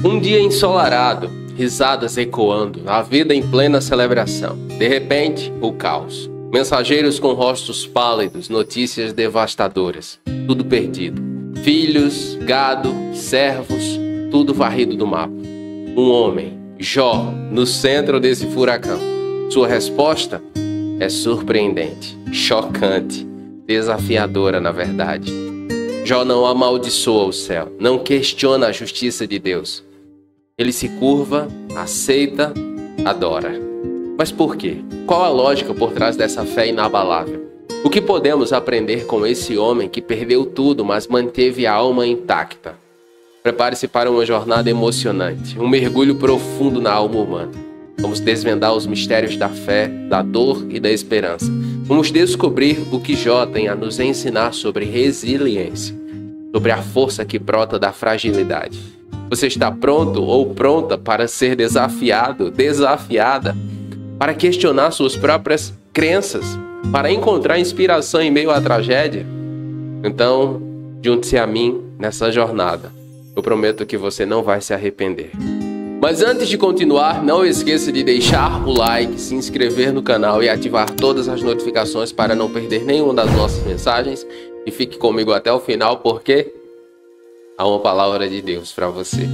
Um dia ensolarado, risadas ecoando, a vida em plena celebração. De repente, o caos. Mensageiros com rostos pálidos, notícias devastadoras. Tudo perdido. Filhos, gado, servos, tudo varrido do mapa. Um homem, Jó, no centro desse furacão. Sua resposta é surpreendente, chocante, desafiadora, na verdade. Jó não amaldiçoa o céu, não questiona a justiça de Deus. Ele se curva, aceita, adora. Mas por quê? Qual a lógica por trás dessa fé inabalável? O que podemos aprender com esse homem que perdeu tudo, mas manteve a alma intacta? Prepare-se para uma jornada emocionante, um mergulho profundo na alma humana. Vamos desvendar os mistérios da fé, da dor e da esperança. Vamos descobrir o que Jó tem a nos ensinar sobre resiliência, sobre a força que brota da fragilidade. Você está pronto ou pronta para ser desafiado, desafiada, para questionar suas próprias crenças, para encontrar inspiração em meio à tragédia? Então, junte-se a mim nessa jornada. Eu prometo que você não vai se arrepender. Mas antes de continuar, não esqueça de deixar o like, se inscrever no canal e ativar todas as notificações para não perder nenhuma das nossas mensagens. E fique comigo até o final, porque há uma palavra de Deus para você.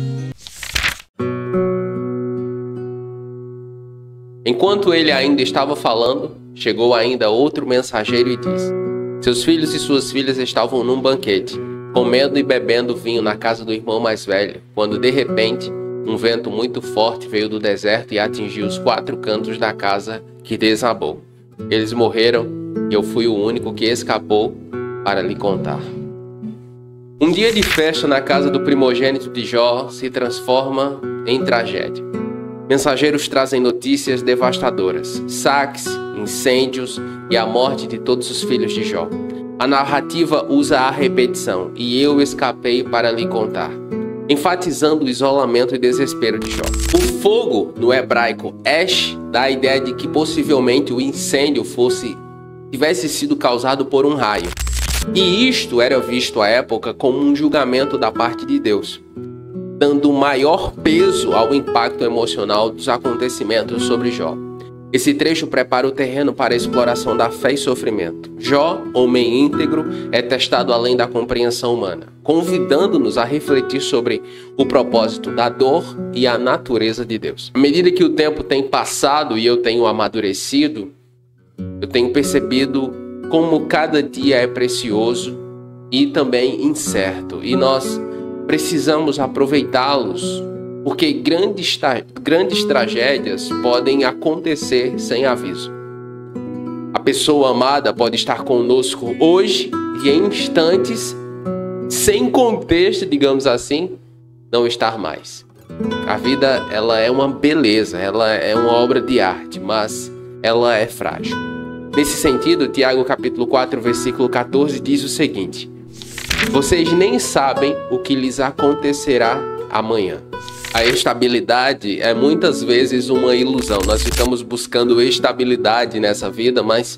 Enquanto ele ainda estava falando, chegou ainda outro mensageiro e disse: seus filhos e suas filhas estavam num banquete, comendo e bebendo vinho na casa do irmão mais velho, quando de repente um vento muito forte veio do deserto e atingiu os 4 cantos da casa, que desabou. Eles morreram e eu fui o único que escapou para lhe contar. Um dia de festa na casa do primogênito de Jó se transforma em tragédia. Mensageiros trazem notícias devastadoras, saques, incêndios e a morte de todos os filhos de Jó. A narrativa usa a repetição, e eu escapei para lhe contar, enfatizando o isolamento e desespero de Jó. O fogo, no hebraico Esh, dá a ideia de que possivelmente o incêndio tivesse sido causado por um raio. E isto era visto à época como um julgamento da parte de Deus, dando maior peso ao impacto emocional dos acontecimentos sobre Jó. Esse trecho prepara o terreno para a exploração da fé e sofrimento. Jó, homem íntegro, é testado além da compreensão humana, convidando-nos a refletir sobre o propósito da dor e a natureza de Deus. À medida que o tempo tem passado e eu tenho amadurecido, eu tenho percebido como cada dia é precioso e também incerto. E nós precisamos aproveitá-los, porque grandes tragédias podem acontecer sem aviso. A pessoa amada pode estar conosco hoje e em instantes, sem contexto, digamos assim, não estar mais. A vida, ela é uma beleza, ela é uma obra de arte, mas ela é frágil. Nesse sentido, Tiago capítulo 4, versículo 14 diz o seguinte: vocês nem sabem o que lhes acontecerá amanhã. A estabilidade é muitas vezes uma ilusão. Nós ficamos buscando estabilidade nessa vida, mas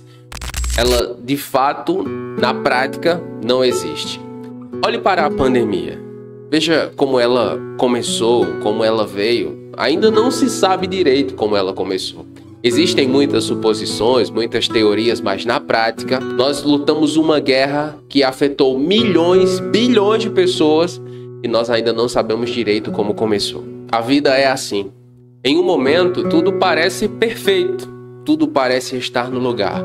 ela, de fato, na prática, não existe. Olhe para a pandemia. Veja como ela começou, como ela veio. Ainda não se sabe direito como ela começou. Existem muitas suposições, muitas teorias, mas na prática, nós lutamos uma guerra que afetou milhões, bilhões de pessoas, e nós ainda não sabemos direito como começou. A vida é assim. Em um momento, tudo parece perfeito, tudo parece estar no lugar,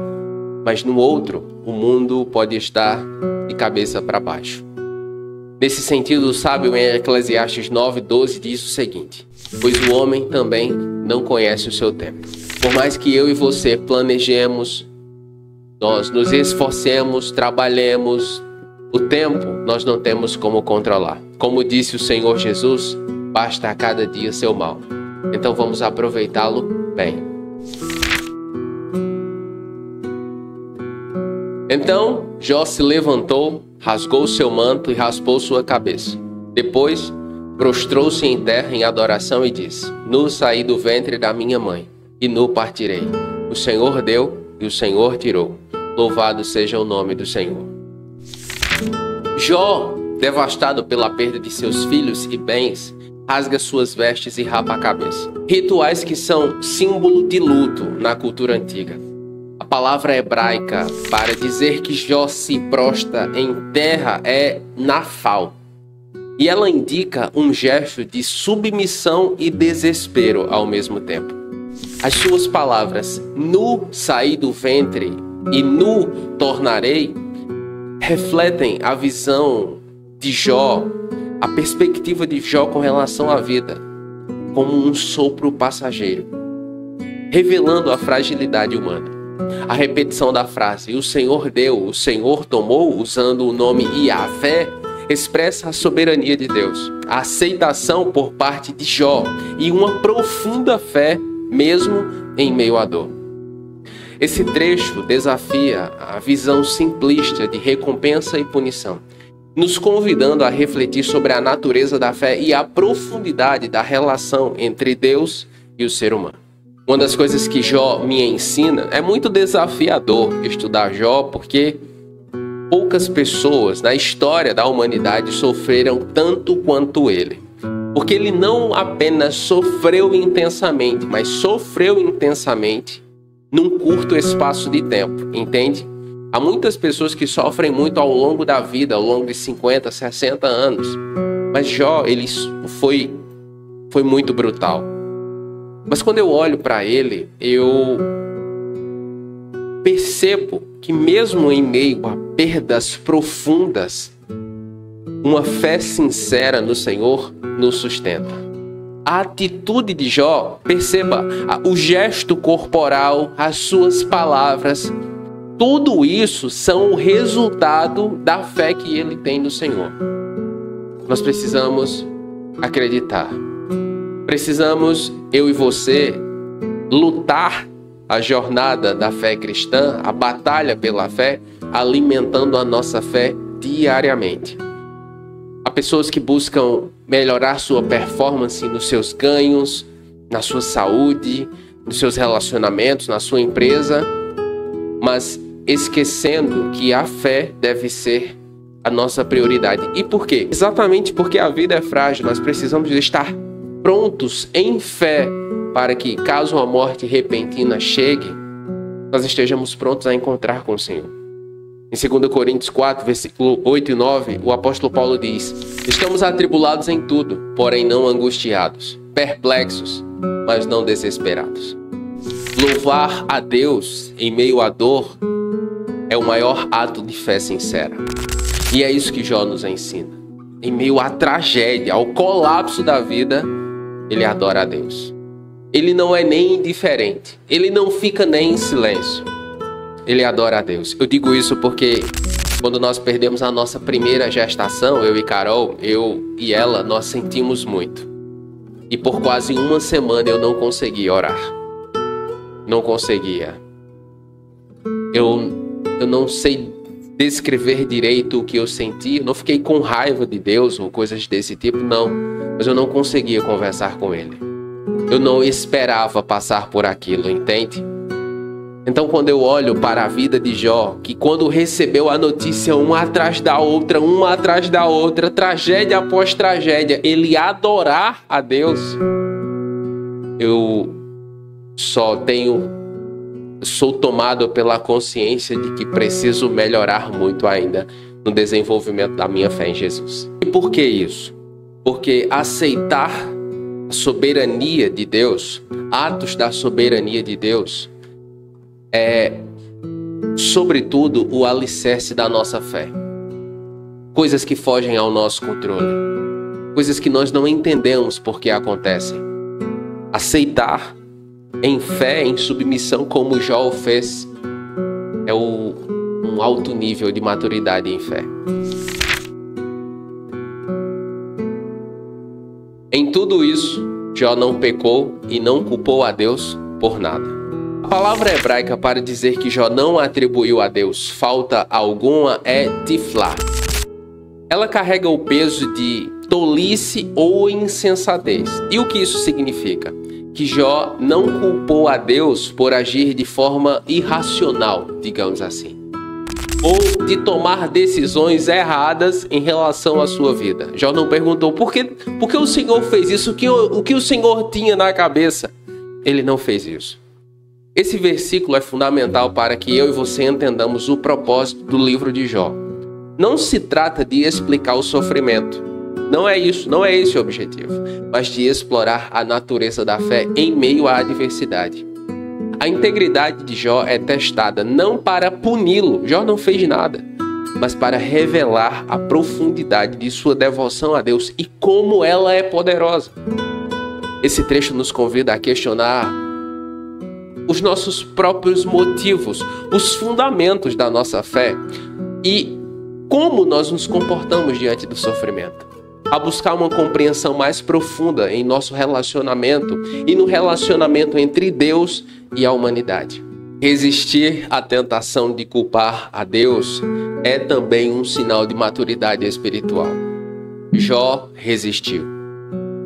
mas no outro, o mundo pode estar de cabeça para baixo. Nesse sentido, o sábio em Eclesiastes 9:12 diz o seguinte: pois o homem também não conhece o seu tempo. Por mais que eu e você planejemos, nós nos esforcemos, trabalhemos, o tempo nós não temos como controlar. Como disse o Senhor Jesus, basta a cada dia seu mal. Então vamos aproveitá-lo bem. Então Jó se levantou, rasgou seu manto e raspou sua cabeça. Depois prostrou-se em terra em adoração e disse: nu saí do ventre da minha mãe, e nu partirei. O Senhor deu e o Senhor tirou. Louvado seja o nome do Senhor. Jó, devastado pela perda de seus filhos e bens, rasga suas vestes e rapa a cabeça. Rituais que são símbolo de luto na cultura antiga. A palavra hebraica para dizer que Jó se prostra em terra é nafal. E ela indica um gesto de submissão e desespero ao mesmo tempo. As suas palavras, nu saí do ventre e nu tornarei, refletem a visão de Jó, a perspectiva de Jó com relação à vida, como um sopro passageiro, revelando a fragilidade humana. A repetição da frase, o Senhor deu, o Senhor tomou, usando o nome Yahvé, expressa a soberania de Deus, a aceitação por parte de Jó e uma profunda fé, mesmo em meio à dor. Esse trecho desafia a visão simplista de recompensa e punição, nos convidando a refletir sobre a natureza da fé e a profundidade da relação entre Deus e o ser humano. Uma das coisas que Jó me ensina, é muito desafiador estudar Jó, porque poucas pessoas na história da humanidade sofreram tanto quanto ele. Porque ele não apenas sofreu intensamente, mas sofreu intensamente num curto espaço de tempo, entende? Há muitas pessoas que sofrem muito ao longo da vida, ao longo de 50, 60 anos. Mas Jó, ele foi muito brutal. Mas quando eu olho para ele, eu percebo que mesmo em meio a perdas profundas, uma fé sincera no Senhor nos sustenta. A atitude de Jó, perceba, o gesto corporal, as suas palavras, tudo isso são o resultado da fé que ele tem no Senhor. Nós precisamos acreditar. Precisamos, eu e você, lutar a jornada da fé cristã, a batalha pela fé, alimentando a nossa fé diariamente. Há pessoas que buscam melhorar sua performance nos seus ganhos, na sua saúde, nos seus relacionamentos, na sua empresa, mas esquecendo que a fé deve ser a nossa prioridade. E por quê? Exatamente porque a vida é frágil, nós precisamos estar prontos em fé para que, caso uma morte repentina chegue, nós estejamos prontos a encontrar com o Senhor. Em 2 Coríntios 4, versículo 8 e 9, o apóstolo Paulo diz: estamos atribulados em tudo, porém não angustiados, perplexos, mas não desesperados. Louvar a Deus em meio à dor é o maior ato de fé sincera. E é isso que Jó nos ensina. Em meio à tragédia, ao colapso da vida, ele adora a Deus. Ele não é nem indiferente. Ele não fica nem em silêncio. Ele adora a Deus. Eu digo isso porque quando nós perdemos a nossa primeira gestação, eu e Carol, eu e ela, nós sentimos muito. E por quase uma semana eu não conseguia orar. Não conseguia. Eu não sei descrever direito o que eu senti. Eu não fiquei com raiva de Deus ou coisas desse tipo, não. Mas eu não conseguia conversar com Ele. Eu não esperava passar por aquilo, entende? Então, quando eu olho para a vida de Jó, que quando recebeu a notícia uma atrás da outra, tragédia após tragédia, ele adorar a Deus, eu sou tomado pela consciência de que preciso melhorar muito ainda no desenvolvimento da minha fé em Jesus. E por que isso? Porque aceitar a soberania de Deus, atos da soberania de Deus, é, sobretudo, o alicerce da nossa fé. Coisas que fogem ao nosso controle. Coisas que nós não entendemos por que acontecem. Aceitar em fé, em submissão, como Jó fez, é um alto nível de maturidade em fé. Em tudo isso, Jó não pecou e não culpou a Deus por nada. A palavra hebraica para dizer que Jó não atribuiu a Deus falta alguma é tiflá. Ela carrega o peso de tolice ou insensatez. E o que isso significa? Que Jó não culpou a Deus por agir de forma irracional, digamos assim. ou de tomar decisões erradas em relação à sua vida. Jó não perguntou por que o Senhor fez isso, o que o Senhor tinha na cabeça. Ele não fez isso. Esse versículo é fundamental para que eu e você entendamos o propósito do livro de Jó. Não se trata de explicar o sofrimento. Não é isso, não é esse o objetivo, mas de explorar a natureza da fé em meio à adversidade. A integridade de Jó é testada não para puni-lo, Jó não fez nada, mas para revelar a profundidade de sua devoção a Deus e como ela é poderosa. Esse trecho nos convida a questionar os nossos próprios motivos, os fundamentos da nossa fé e como nós nos comportamos diante do sofrimento. A buscar uma compreensão mais profunda em nosso relacionamento e no relacionamento entre Deus e a humanidade. Resistir à tentação de culpar a Deus é também um sinal de maturidade espiritual. Jó resistiu.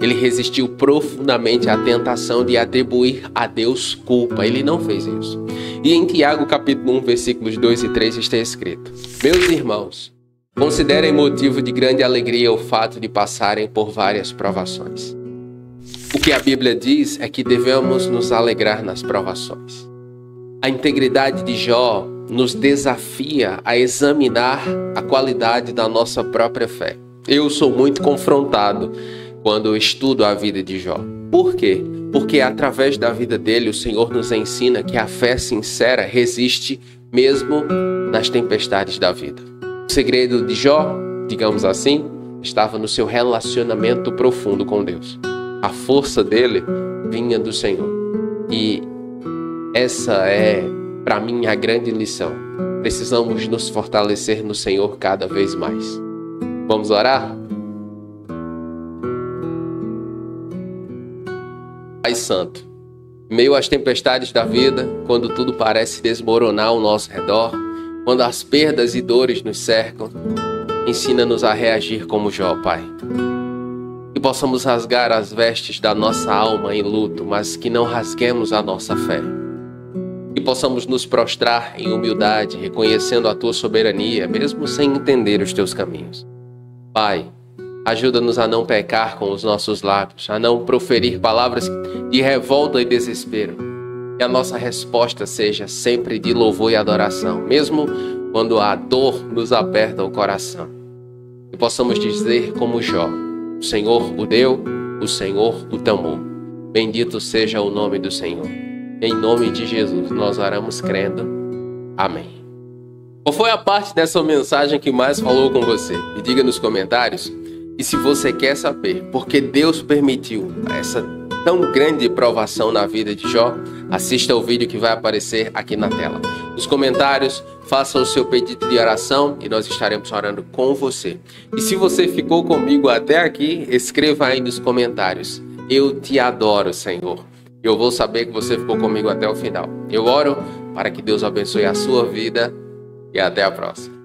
Ele resistiu profundamente à tentação de atribuir a Deus culpa. Ele não fez isso. E em Tiago, capítulo 1, versículos 2 e 3 está escrito: Meus irmãos, considerem motivo de grande alegria o fato de passarem por várias provações. O que a Bíblia diz é que devemos nos alegrar nas provações. A integridade de Jó nos desafia a examinar a qualidade da nossa própria fé. Eu sou muito confrontado quando estudo a vida de Jó. Por quê? Porque através da vida dele o Senhor nos ensina que a fé sincera resiste mesmo nas tempestades da vida. O segredo de Jó, digamos assim, estava no seu relacionamento profundo com Deus. A força dele vinha do Senhor. E essa é, para mim, a grande lição. Precisamos nos fortalecer no Senhor cada vez mais. Vamos orar? Pai Santo, em meio às tempestades da vida, quando tudo parece desmoronar ao nosso redor, quando as perdas e dores nos cercam, ensina-nos a reagir como Jó, Pai. Que possamos rasgar as vestes da nossa alma em luto, mas que não rasguemos a nossa fé. Que possamos nos prostrar em humildade, reconhecendo a Tua soberania, mesmo sem entender os Teus caminhos. Pai, ajuda-nos a não pecar com os nossos lábios, a não proferir palavras de revolta e desespero. Que a nossa resposta seja sempre de louvor e adoração, mesmo quando a dor nos aperta o coração. Que possamos dizer como Jó: o Senhor o deu, o Senhor o tomou. Bendito seja o nome do Senhor. Em nome de Jesus nós oramos crendo. Amém. Qual foi a parte dessa mensagem que mais falou com você? Me diga nos comentários. E se você quer saber por que Deus permitiu essa tão grande provação na vida de Jó, assista o vídeo que vai aparecer aqui na tela. Nos comentários, faça o seu pedido de oração e nós estaremos orando com você. E se você ficou comigo até aqui, escreva aí nos comentários: eu te adoro, Senhor. Eu vou saber que você ficou comigo até o final. Eu oro para que Deus abençoe a sua vida e até a próxima.